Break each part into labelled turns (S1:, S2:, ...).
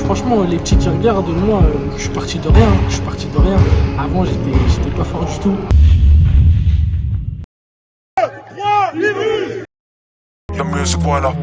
S1: franchement, les petits qui regardent, moi, je suis parti de rien. Je suis parti de rien. Avant, j'étais pas fort du tout.
S2: La musique, voilà.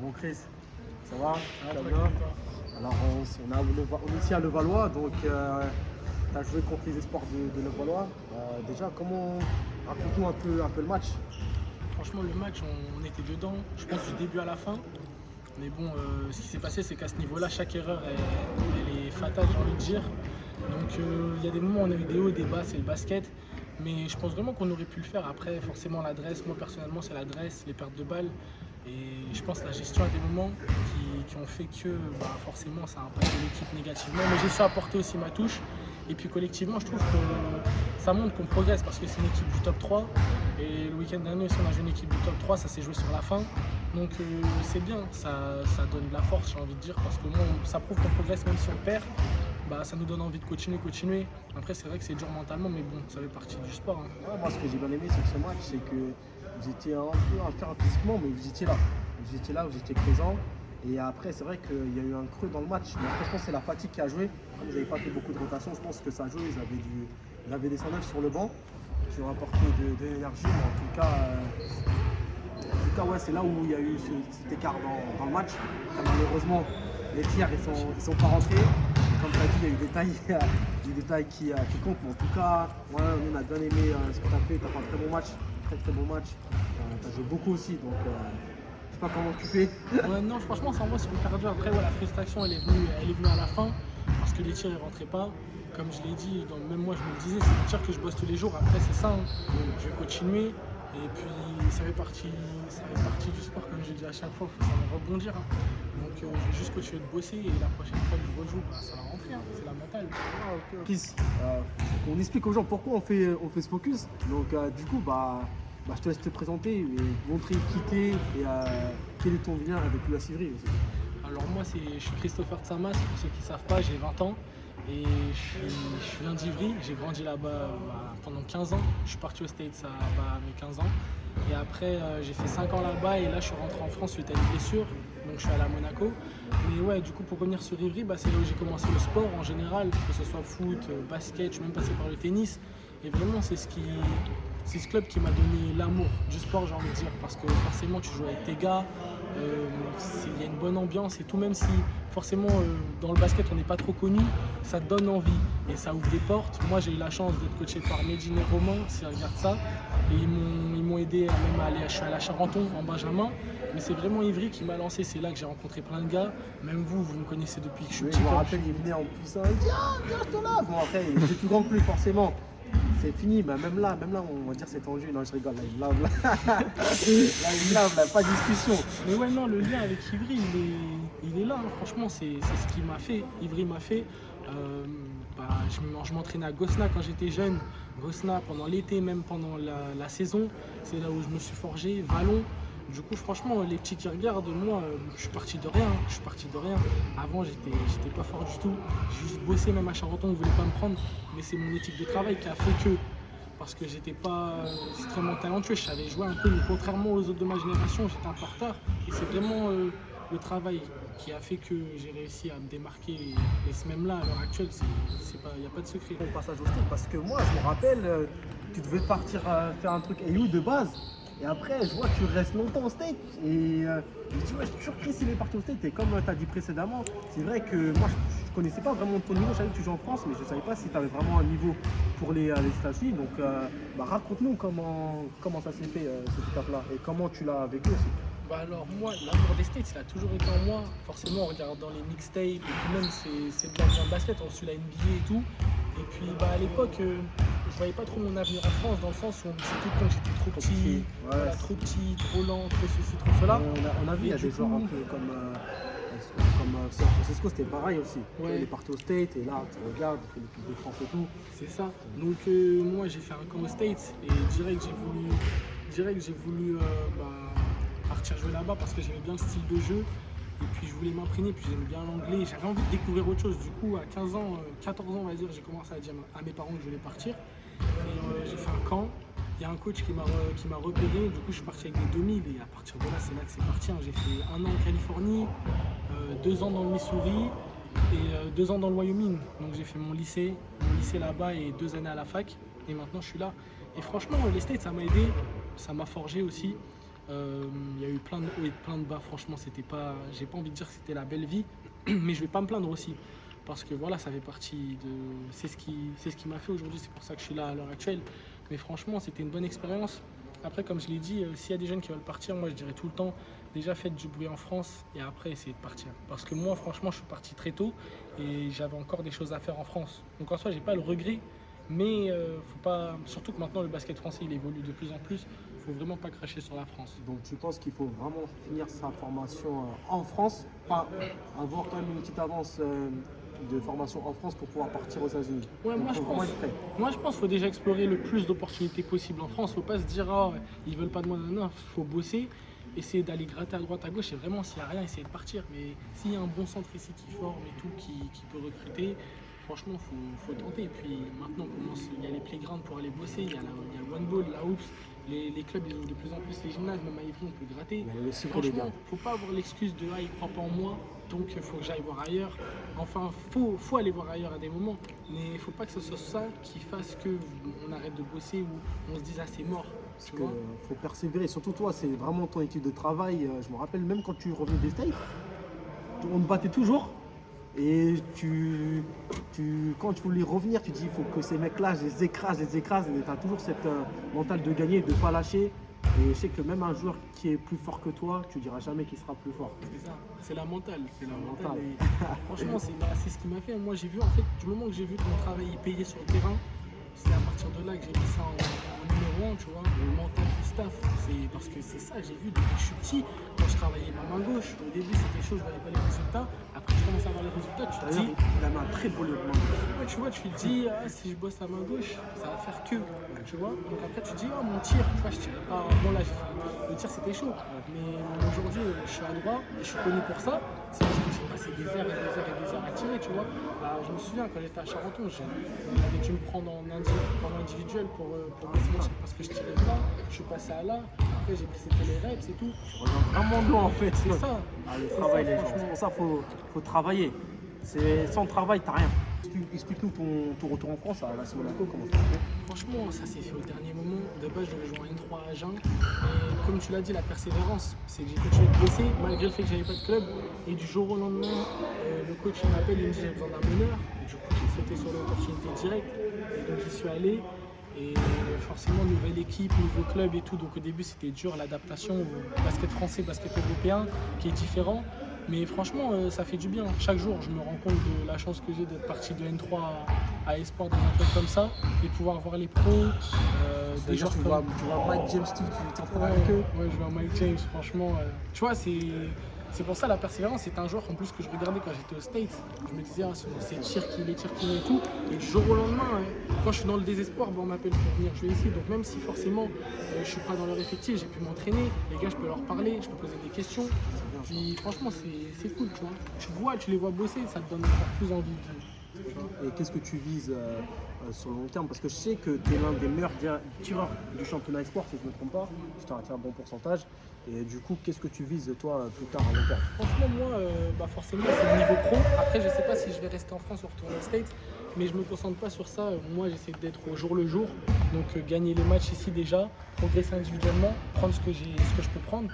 S3: Bon Chris, ça va? Ça va bien? Alors on est ici à Levallois, donc tu as joué contre les espoirs de Levallois. Déjà, raconte-nous un peu le match.
S1: Franchement, le match, on était dedans, je pense, du début à la fin. Mais bon, ce qui s'est passé, c'est qu'à ce niveau-là, chaque erreur, elle est fatale, j'ai envie de dire. Donc, il y a des moments où on a eu des hauts, des bas, c'est le basket. Mais je pense vraiment qu'on aurait pu le faire. Après, forcément, l'adresse, moi personnellement, c'est l'adresse, les pertes de balles. Et je pense la gestion à des moments qui ont fait que forcément, ça a impacté l'équipe négativement. Mais j'ai su apporter aussi ma touche. Et puis collectivement, je trouve que ça montre qu'on progresse parce que c'est une équipe du top 3. Et le week-end dernier, si on a joué une équipe du top 3, ça s'est joué sur la fin. Donc c'est bien, ça donne de la force, j'ai envie de dire, parce que moi, ça prouve qu'on progresse même si on perd. Ça nous donne envie de continuer. Après, c'est vrai que c'est dur mentalement, mais bon, ça fait partie du sport. Hein.
S3: Ouais, moi, ce que j'ai bien aimé sur ce match, c'est que vous étiez un peu inférieur physiquement, mais vous étiez là. Vous étiez présent. Et après, c'est vrai qu'il y a eu un creux dans le match. Mais après, je pense que c'est la fatigue qui a joué. Comme vous n'avez pas fait beaucoup de rotation, je pense que ça a joué. Ils avaient des 109 sur le banc qui ont apporté de l'énergie. Mais en tout cas, ouais, c'est là où il y a eu cet écart dans le match. Malheureusement, les tirs ils sont pas rentrés. Et comme tu as dit, il y a eu des détails qui comptent. Mais en tout cas, ouais, on a bien aimé ce que tu as fait. Tu as fait un très bon match. Très bon match. Tu as joué beaucoup aussi. Donc, je sais pas comment tu fais.
S1: Non, franchement, sans moi, c'est hyper dur. Après, la frustration, elle est venue à la fin parce que les tirs ne rentraient pas. Comme je l'ai dit, même moi, je me le disais, c'est des tirs que je bosse tous les jours. Après, c'est ça. Hein. Je vais continuer. Et puis, ça fait partie du sport, comme je dis à chaque fois, il faut savoir rebondir. Hein. Donc, je vais juste continuer de bosser et la prochaine fois que je rejoue, ça va rentrer. Hein. C'est la mentale.
S3: Chris, on explique aux gens pourquoi on fait ce focus. Donc, du coup, je te laisse te présenter et montrer qui t'es et quel est ton lien avec l'US Ivry aussi.
S1: Alors, moi, je suis Christopher Tsamas. Pour ceux qui ne savent pas, j'ai 20 ans. Et je viens d'Ivry, j'ai grandi là-bas pendant 15 ans. Je suis parti aux States à mes 15 ans. Et après, j'ai fait 5 ans là-bas et là, je suis rentré en France suite à une blessure. Donc, je suis allé à Monaco. Mais ouais, du coup, pour revenir sur Ivry, c'est là où j'ai commencé le sport en général, que ce soit foot, basket, je suis même passé par le tennis. Et vraiment, c'est ce club qui m'a donné l'amour du sport, j'ai envie de dire. Parce que forcément, tu joues avec tes gars, il y a une bonne ambiance et tout, même si forcément dans le basket on n'est pas trop connu, ça te donne envie et ça ouvre des portes. Moi j'ai eu la chance d'être coaché par Medine et Roman, si on regarde ça, et ils m'ont aidé même à aller, je suis allé à Charenton en Benjamin, mais c'est vraiment Ivry qui m'a lancé, c'est là que j'ai rencontré plein de gars, même vous me connaissez depuis que je suis petit.
S3: Je me rappelle, il venait en poussant, il dit ah viens je te lave. Bon après il était plus grand que lui forcément. C'est fini, mais même là, on va dire c'est tendu. Non, je rigole, là, il me lave, là. Il me lave, là, pas de discussion.
S1: Mais ouais, non, le lien avec Ivry, il est là. Hein. Franchement, c'est ce qu'il m'a fait. Ivry m'a fait. Je m'entraînais à Gosna quand j'étais jeune. Gosna, pendant l'été, même pendant la saison, c'est là où je me suis forgé. Vallon. Du coup, franchement, les petits qui regardent, moi, je suis parti de rien. Je suis parti de rien. Avant, j'étais pas fort du tout. J'ai juste bossé, même à Charenton, on voulait pas me prendre. Mais c'est mon éthique de travail qui a fait que. Parce que j'étais pas extrêmement talentueux, je savais jouer un peu, mais contrairement aux autres de ma génération, j'étais un porteur. Et c'est vraiment le travail qui a fait que j'ai réussi à me démarquer. Et ce même là, à l'heure actuelle, il n'y a pas de secret.
S3: Ton passage au stade, parce que moi, je me rappelle, tu devais partir faire un truc AU de base. Et après, je vois que tu restes longtemps au State. Et je me dis, ouais, je suis sûr que Chris, il est parti au State. Et comme tu as dit précédemment, c'est vrai que moi, je ne connaissais pas vraiment ton niveau. Je savais que tu joues en France, mais je ne savais pas si tu avais vraiment un niveau pour les États-Unis. Donc, raconte-nous comment ça s'est fait, cette étape-là. Et comment tu l'as vécu aussi.
S1: Bah alors moi, l'amour des States, il a toujours été en moi. Forcément, en regardant les mixtapes, et puis même c'est de la bien basket, on suit la NBA et tout. Et puis à l'époque, je voyais pas trop mon avenir en France, dans le sens où on me disait tout le temps que j'étais trop petit, voilà, trop petit, trop lent, trop ceci, trop cela.
S3: On a vu, il y a des joueurs un peu comme San Francisco, c'était pareil aussi.
S1: Ouais.
S3: Il est parti au State et là, tu regardes, il fait l'équipe de France et tout.
S1: C'est ça. Donc moi, j'ai fait un camp aux States et direct, j'ai voulu partir jouer là-bas parce que j'aimais bien le style de jeu. Et puis je voulais m'imprégner, puis j'aimais bien l'anglais. J'avais envie de découvrir autre chose. Du coup, à 15 ans, 14 ans, on va dire, j'ai commencé à dire à mes parents que je voulais partir. Et j'ai fait un camp. Il y a un coach qui m'a repéré. Du coup, je suis parti avec des 2000. Et à partir de là, c'est là que c'est parti. J'ai fait 1 an en Californie, 2 ans dans le Missouri et 2 ans dans le Wyoming. Donc j'ai fait mon lycée là-bas et 2 années à la fac. Et maintenant, je suis là. Et franchement, les States, ça m'a aidé. Ça m'a forgé aussi. Il y a eu plein de hauts et plein de bas, franchement j'ai pas envie de dire que c'était la belle vie, mais je vais pas me plaindre aussi, parce que voilà, ça fait partie de, c'est ce qui m'a fait aujourd'hui, c'est pour ça que je suis là à l'heure actuelle, mais franchement c'était une bonne expérience. Après, comme je l'ai dit, s'il y a des jeunes qui veulent partir, moi je dirais tout le temps, déjà faites du bruit en France et après essayez de partir, parce que moi franchement je suis parti très tôt et j'avais encore des choses à faire en France, donc en soi j'ai pas le regret. Mais faut pas, surtout que maintenant le basket français il évolue de plus en plus, faut vraiment pas cracher sur la France.
S3: Donc tu penses qu'il faut vraiment finir sa formation en France, pas avoir quand même une petite avance de formation en France pour pouvoir partir aux États-Unis.
S1: Ouais, moi je pense qu'il faut déjà explorer le plus d'opportunités possibles en France. Faut pas se dire ils veulent pas de moi, non, faut bosser, essayer d'aller gratter à droite à gauche et vraiment s'il n'y a rien, essayer de partir. Mais s'il y a un bon centre ici qui forme et tout, qui peut recruter, franchement, faut tenter. Et puis maintenant, il y a les playgrounds pour aller bosser, il y a le one ball, la hoops. Les clubs, ils ouvrent de plus en plus les gymnases, même à Yvry, on peut gratter. Franchement, faut pas avoir l'excuse de il croit pas en moi, donc il faut que j'aille voir ailleurs. Enfin, faut aller voir ailleurs à des moments, mais il faut pas que ce soit ça qui fasse qu'on arrête de bosser ou on se dise c'est mort.
S3: Parce qu'il faut persévérer, surtout toi, c'est vraiment ton équipe de travail. Je me rappelle, même quand tu revenais des States, on te battait toujours. Et quand tu voulais revenir, tu dis il faut que ces mecs-là, je les écrase. Et tu as toujours cette mentale de gagner, de ne pas lâcher. Et je sais que même un joueur qui est plus fort que toi, tu ne diras jamais qu'il sera plus fort.
S1: C'est ça, c'est la mentale. Et franchement, c'est ce qui m'a fait. Moi, j'ai vu, en fait, du moment que j'ai vu que mon travail est payé sur le terrain, c'est à partir de là que j'ai mis ça en numéro 1, tu vois, le mental du staff. C'est parce que c'est ça, j'ai vu depuis que je suis petit, quand je travaillais ma main gauche, au début c'était chaud, je voyais pas les résultats. Après, je commence à voir les résultats, tu te dis.
S3: Il a mis un très beau main gauche.
S1: Tu vois, tu te dis, si je bosse la main gauche, ça va faire que, tu vois. Donc après, tu te dis, mon tir, tu vois, je tirais pas. Bon, là, le tir c'était chaud. Mais aujourd'hui, je suis à droit et je suis connu pour ça. C'est parce que j'ai passé des heures et des heures et des heures à tirer, tu vois. Je me souviens, quand j'étais à Charenton, on avait dû me prendre en individuel pour passer mon tir parce que je tirais pas. Je suis passé à là. Après, j'ai pris les reps et tout.
S3: Tu reviens vraiment loin en fait.
S1: C'est ça.
S3: Le travail, les gens. C'est pour ça qu'il faut travailler. Sans travail, t'as rien. Explique-nous ton retour en France à la Monaco, comment ça s'est fait?
S1: Franchement, ça s'est fait au dernier moment. De base, je rejoins N3 à Agen. Et comme tu l'as dit, la persévérance, c'est que j'ai continué de bosser malgré le fait que j'avais pas de club. Et du jour au lendemain, le coach m'appelle et me dit j'ai besoin d'un meneur. Du coup, j'ai sauté sur l'opportunité directe. Et donc, j'y suis allé. Et forcément, nouvelle équipe, nouveau club et tout. Donc au début, c'était dur, l'adaptation au basket français, basket européen, qui est différent. Mais franchement, ça fait du bien. Chaque jour, je me rends compte de la chance que j'ai d'être parti de N3 à Esport dans un club comme ça et pouvoir voir les pros.
S3: Des gens, tu vois Mike James, tu t'entraînes avec eux.
S1: Ouais, je vois Mike James, franchement. Tu vois, c'est pour ça la persévérance, c'est un joueur en plus que je regardais quand j'étais aux States. Je me disais, c'est Cherki et tout. Et du jour au lendemain, quand je suis dans le désespoir, on m'appelle pour venir jouer ici. Donc même si forcément je suis pas dans leur effectif, j'ai pu m'entraîner. Les gars, je peux leur parler, je peux poser des questions. Puis franchement, c'est cool, tu vois. Tu les vois bosser, ça te donne encore plus envie de...
S3: Et qu'est-ce que tu vises sur le long terme? Parce que je sais que tu es l'un des meilleurs tireurs du championnat espoir, si je ne me trompe pas. Tu as un bon pourcentage. Et du coup, qu'est-ce que tu vises toi plus tard à long terme?
S1: Franchement, moi, forcément, c'est le niveau pro. Après, je sais pas si je vais rester en France ou retourner aux States, mais je me concentre pas sur ça. Moi, j'essaie d'être au jour le jour. Donc, gagner les matchs ici déjà, progresser individuellement, prendre ce que je peux prendre.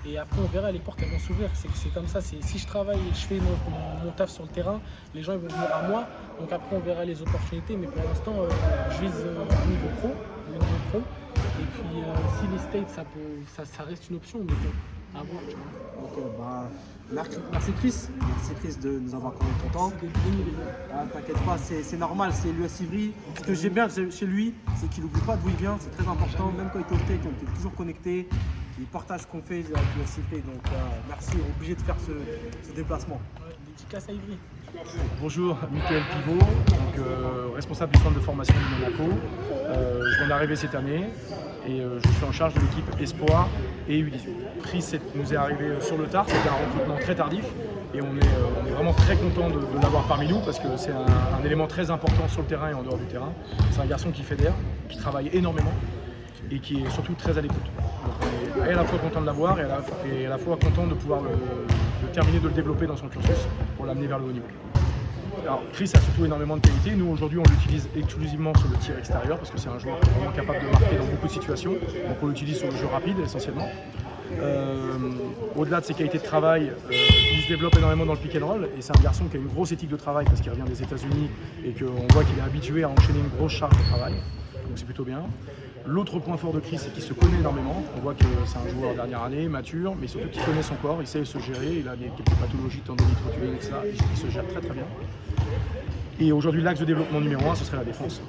S1: Et après, on verra, les portes elles vont s'ouvrir. C'est comme ça. Si je travaille et je fais mon taf sur le terrain, les gens ils vont venir à moi. Donc après, on verra les opportunités. Mais pour l'instant, je vise le niveau pro. Et puis, si les States, ça reste une option, mais bon, à voir, tu vois.
S3: Ok, merci Chris. Merci Chris de nous avoir accordé ton temps. T'inquiète pas, c'est normal, c'est l'US Ivry. Ce que j'aime bien chez lui, c'est qu'il n'oublie pas d'où il vient, c'est très important. Même quand il est au State, on est toujours connecté. Il partage ce qu'on fait avec l'US Ivry. Donc merci, on est obligé de faire ce déplacement.
S1: Ouais, dédicace à Ivry.
S4: Bonjour, Mickaël Pivot, donc, responsable du centre de formation de Monaco. Je viens d'arriver cette année et je suis en charge de l'équipe Espoir et U18. Chris nous est arrivé sur le tard, c'était un recrutement très tardif et on est vraiment très content de l'avoir parmi nous parce que c'est un élément très important sur le terrain et en dehors du terrain. C'est un garçon qui fédère, qui travaille énormément et qui est surtout très à l'écoute. Donc on est à la fois content de l'avoir et à la fois content de pouvoir de terminer, de le développer dans son cursus pour l'amener vers le haut niveau. Alors Chris a surtout énormément de qualité. Nous aujourd'hui on l'utilise exclusivement sur le tir extérieur parce que c'est un joueur qui est vraiment capable de marquer dans beaucoup de situations. Donc on l'utilise sur le jeu rapide essentiellement. Au-delà de ses qualités de travail, il se développe énormément dans le pick and roll et c'est un garçon qui a une grosse éthique de travail parce qu'il revient des États-Unis et qu'on voit qu'il est habitué à enchaîner une grosse charge de travail. Donc c'est plutôt bien. L'autre point fort de Chris, c'est qu'il se connaît énormément. On voit que c'est un joueur dernière année, mature, mais surtout qu'il connaît son corps, il sait se gérer, il a quelques pathologies de tendinite rotulée et tout ça, il se gère très très bien. Et aujourd'hui, l'axe de développement numéro 1, ce serait la défense.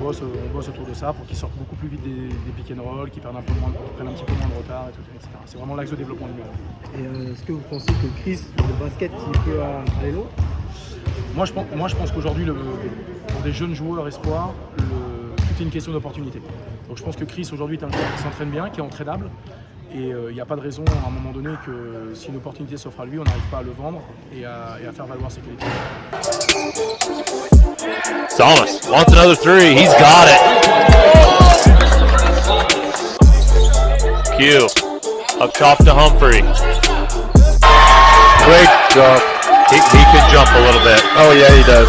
S4: On bosse autour de ça pour qu'il sorte beaucoup plus vite des pick and roll, qu'il prenne un petit peu moins de retard, etc. C'est vraiment l'axe de développement numéro 1.
S3: Et est-ce que vous pensez que Chris, dans le basket, il peut aller loin?
S4: Moi, je pense qu'aujourd'hui, pour des jeunes joueurs espoirs, tout est une question d'opportunité. Donc je pense que Chris aujourd'hui est un joueur qui s'entraîne bien, qui est entraînable. Et il n'y a pas de raison à un moment donné que si une opportunité s'offre à lui, on n'arrive pas à le vendre et à faire valoir ses qualités.
S5: Thomas wants another three. He's got it. Q up top to Humphrey. Great jump. He can jump a little bit.
S6: Oh yeah, he does.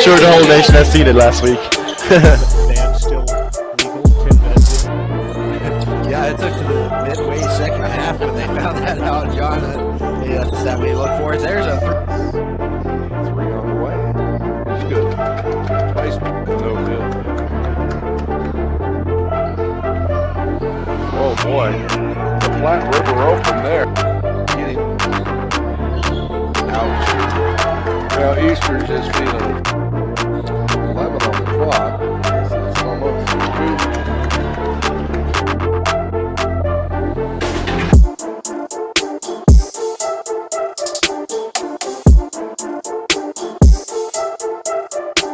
S6: Sure, the whole nation has seen it last week.
S5: Stand still legal 10 minutes in.
S7: Yeah, it took to the midway second half when they found that out. John, yeah, that's that we look for. There's a
S6: Three on the way. It's good. Placement, no good. Oh boy, the Platte River open there. Get him. Ouch. Well, Easter's just feeling 11 on the clock.